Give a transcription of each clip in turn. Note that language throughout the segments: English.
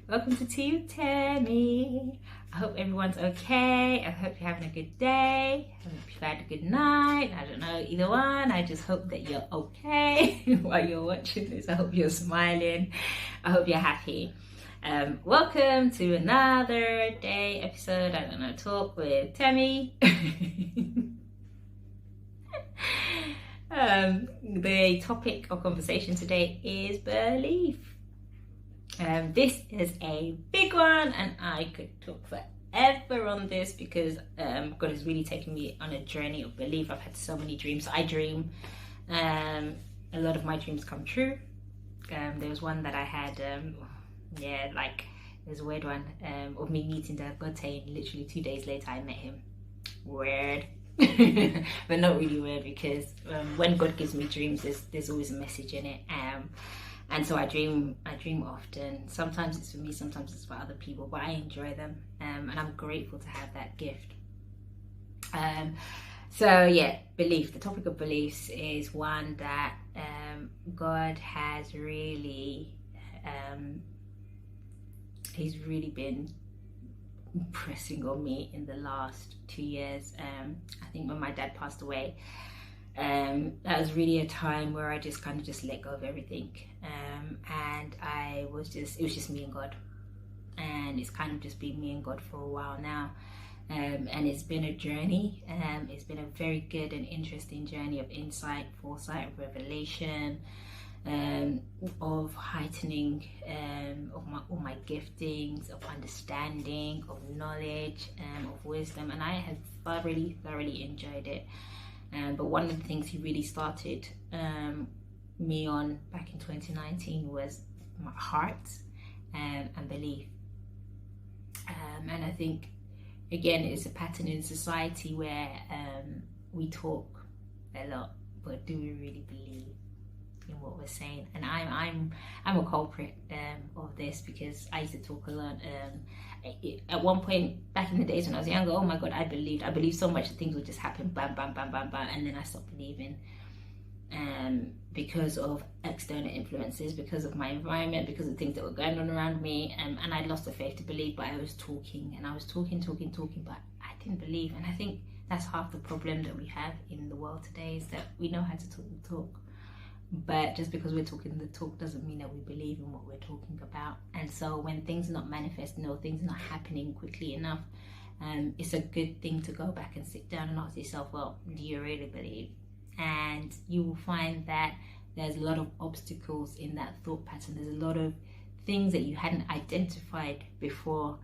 Welcome to Tea with Temi. I hope everyone's okay. I hope you're having a good day. I hope you've had a good night. I don't know, either one. I just hope that you're okay while you're watching this. I hope you're smiling. I hope you're happy. Welcome to another day episode. I don't know, talk with Temi. The topic of conversation today is belief. This is a big one, and I could talk forever on this because God has really taken me on a journey of belief. I've had so many dreams. I dream. A lot of my dreams come true. There was one that I had, there's a weird one of me meeting Dagote, and literally 2 days later I met him. Weird. But not really weird, because when God gives me dreams, there's always a message in it. And so I dream often. Sometimes it's for me, sometimes it's for other people, but I enjoy them, and I'm grateful to have that gift. Belief. The topic of beliefs is one that God has really, he's really been pressing on me in the last 2 years. I think when my dad passed away, that was really a time where I just kind of just let go of everything, and it was just me and God, and it's kind of just been me and God for a while now, and it's been a journey. It's been a very good and interesting journey of insight, foresight, of revelation, of heightening of all my giftings, of understanding, of knowledge, of wisdom, and I have thoroughly enjoyed it. But one of the things he really started me on back in 2019 was my heart and belief. And I think, again, it's a pattern in society where we talk a lot, but do we really believe in what we're saying? And I'm a culprit of this, because I used to talk a lot. At one point back in the days when I was younger, oh my God, I believed so much that things would just happen, bam, bam, bam, bam, bam, and then I stopped believing, because of external influences, because of my environment, because of things that were going on around me, and I lost the faith to believe. But I was talking, and I was talking, but I didn't believe. And I think that's half the problem that we have in the world today, is that we know how to talk the talk, but just because we're talking the talk doesn't mean that we believe in what we're talking about. And so when things are not manifesting, or things are not happening quickly enough, it's a good thing to go back and sit down and ask yourself, well, do you really believe? And you will find that there's a lot of obstacles in that thought pattern. There's a lot of things that you hadn't identified before,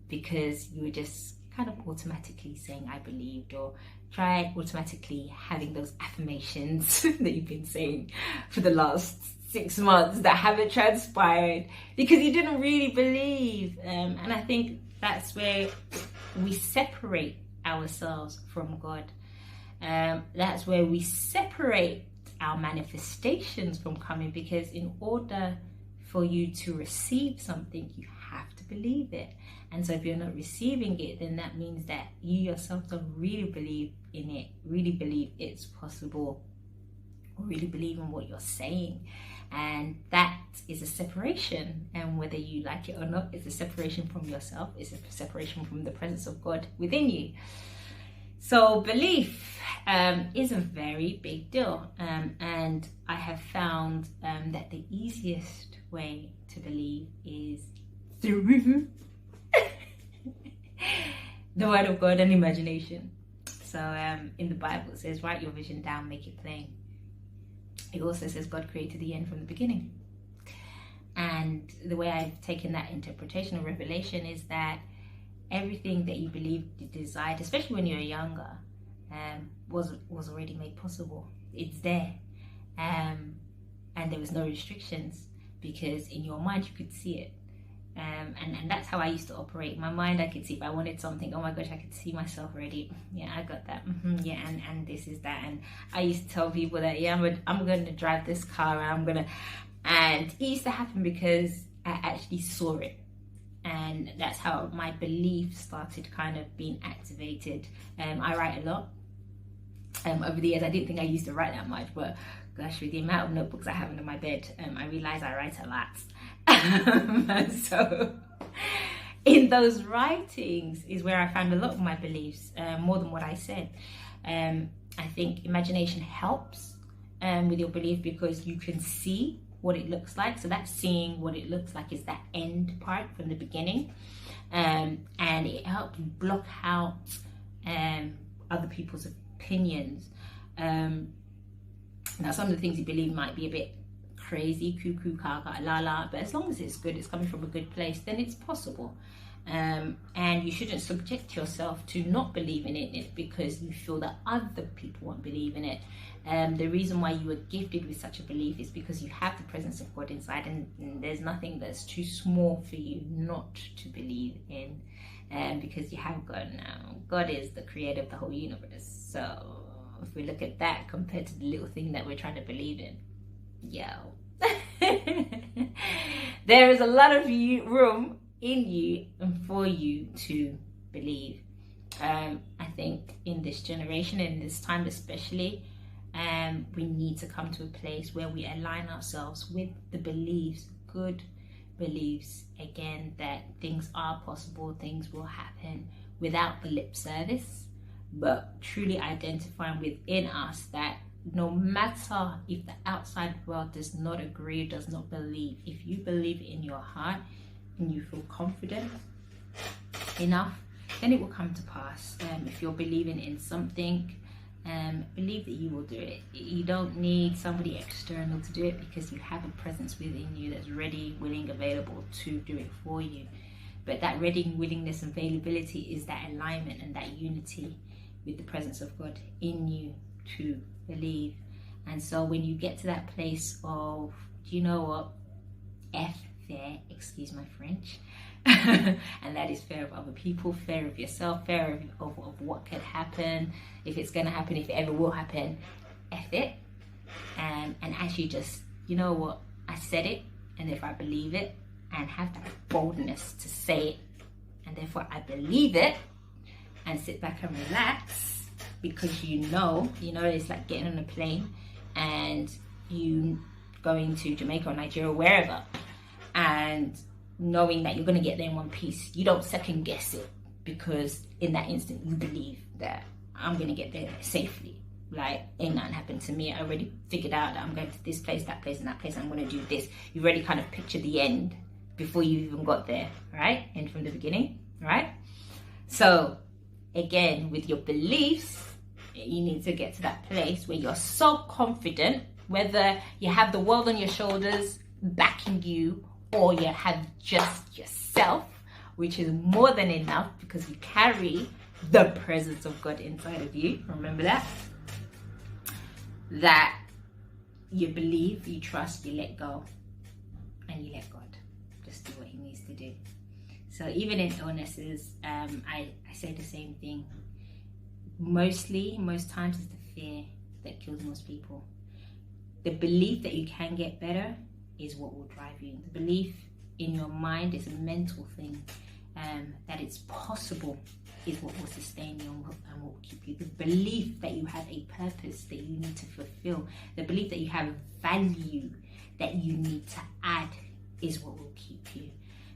because you were just kind of automatically saying I believed, or try automatically having those affirmations that you've been saying for the last 6 months that haven't transpired because you didn't really believe. And I think that's where we separate ourselves from God. That's where we separate our manifestations from coming, because in order for you to receive something, you have to believe it. And so if you're not receiving it, then that means that you yourself don't really believe in it, really believe it's possible, or really believe in what you're saying. And that is a separation. And whether you like it or not, it's a separation from yourself. It's a separation from the presence of God within you. So belief is a very big deal. And I have found that the easiest way to believe is through the word of God and imagination. So in the Bible it says, write your vision down, make it plain. It also says God created the end from the beginning. And the way I've taken that interpretation of revelation is that everything that you believed, you desired, especially when you're younger, was already made possible. It's there. And there was no restrictions, because in your mind you could see it. And that's how I used to operate. In my mind, I could see if I wanted something, oh my gosh, I could see myself already. Yeah, I got that. Yeah, and this is that. And I used to tell people that, yeah, I'm going to drive this car, and it used to happen because I actually saw it. And that's how my belief started kind of being activated. I write a lot. over the years. I didn't think I used to write that much, but gosh, with the amount of notebooks I have under my bed, I realize I write a lot. So in those writings is where I found a lot of my beliefs, more than what I said. I think imagination helps with your belief, because you can see what it looks like. So that seeing what it looks like is that end part from the beginning. And it helps block out other people's opinions. Now, some of the things you believe might be a bit crazy, cuckoo, gaga, la la, but as long as it's good, it's coming from a good place, then it's possible. And you shouldn't subject yourself to not believing in it because you feel that other people won't believe in it. The reason why you were gifted with such a belief is because you have the presence of God inside, and there's nothing that's too small for you not to believe in, because you have God now. God is the creator of the whole universe. So if we look at that compared to the little thing that we're trying to believe in, there is a lot of room in you and for you to believe. I think in this generation, in this time especially, we need to come to a place where we align ourselves with the beliefs, good beliefs, again, that things are possible, things will happen, without the lip service, but truly identifying within us that no matter if the outside world does not agree, does not believe, if you believe in your heart and you feel confident enough, then it will come to pass. If you're believing in something, believe that you will do it. You don't need somebody external to do it, because you have a presence within you that's ready, willing, available to do it for you. But that ready, willingness, and availability is that alignment and that unity with the presence of God in you to believe. And so when you get to that place of, do you know what, F fear, excuse my French, and that is fear of other people, fear of yourself, fear of what could happen, if it's going to happen, if it ever will happen, F it, and actually just, you know what, I said it, and if I believe it, and have that boldness to say it, and therefore I believe it, and sit back and relax, because you know it's like getting on a plane and you going to Jamaica or Nigeria, wherever, and knowing that you're going to get there in one piece. You don't second guess it, because in that instant you believe that I'm going to get there safely. Like, ain't nothing happened to me. I already figured out that I'm going to this place, that place, and that place. I'm going to do this. You've already kind of pictured the end before you even got there, right? And from the beginning, right? So again, with your beliefs, you need to get to that place where you're so confident, whether you have the world on your shoulders backing you, or you have just yourself, which is more than enough, because you carry the presence of God inside of you. Remember that? That you believe, you trust, you let go, and you let God just do what he needs to do. So even in illnesses, I say the same thing. Most times it's the fear that kills most people. The belief that you can get better is what will drive you. The belief in your mind is a mental thing. That it's possible is what will sustain you and what will keep you. The belief that you have a purpose that you need to fulfill, the belief that you have value that you need to add, is what will keep you.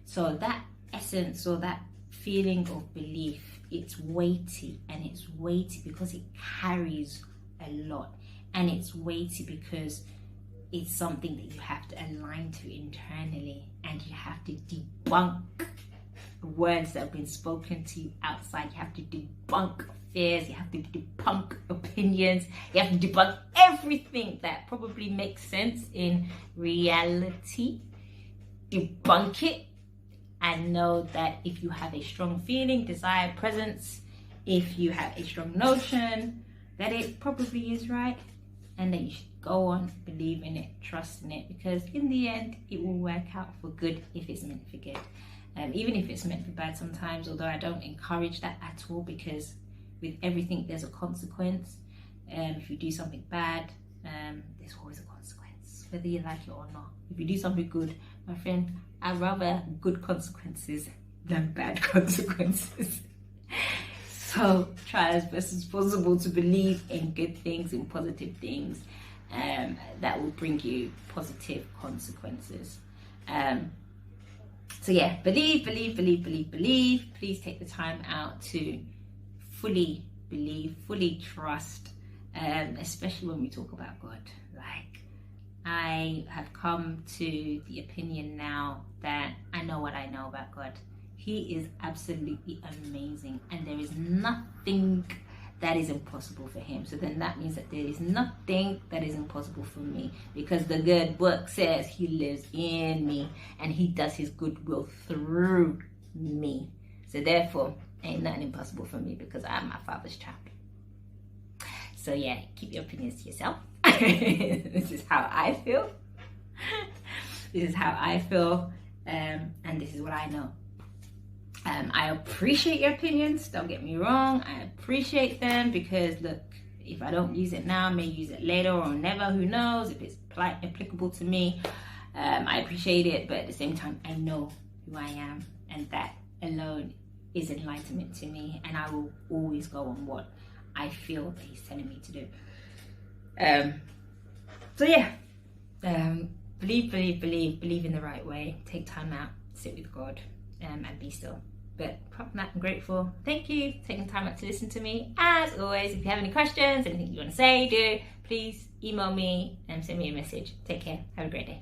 So that essence, or that feeling of belief, it's weighty, and it's weighty because it carries a lot, and it's weighty because it's something that you have to align to internally, and you have to debunk words that have been spoken to you outside. You have to debunk fears, you have to debunk opinions, you have to debunk everything that probably makes sense in reality. Debunk it, and know that if you have a strong feeling, desire, presence, if you have a strong notion that it probably is right, and that you should go on, believe in it, trust in it, because in the end it will work out for good if it's meant for good. Even if it's meant for bad sometimes, although I don't encourage that at all, because with everything there's a consequence. If you do something bad, there's always a consequence, whether you like it or not. If you do something good, my friend, I'd rather good consequences than bad consequences. So try as best as possible to believe in good things, in positive things, that will bring you positive consequences. So yeah, believe. Please take the time out to fully believe, fully trust, especially when we talk about God. Like, I have come to the opinion now that I know what I know about God. He is absolutely amazing, and there is nothing that is impossible for him. So then that means that there is nothing that is impossible for me, because the good book says he lives in me and he does his good will through me. So therefore, ain't nothing impossible for me, because I'm my Father's child. So yeah, keep your opinions to yourself. This is how I feel. This is how I feel, and this is what I know. I appreciate your opinions, don't get me wrong. I appreciate them, because look, if I don't use it now, I may use it later or never, who knows if it's applicable to me. I appreciate it, but at the same time, I know who I am, and that alone is enlightenment to me, and I will always go on what I feel that he's telling me to do. So yeah, believe in the right way. Take time out, sit with God, and be still. But apart from that, I'm grateful. Thank you for taking time out to listen to me. As always, if you have any questions, anything you want to say, please email me and send me a message. Take care. Have a great day.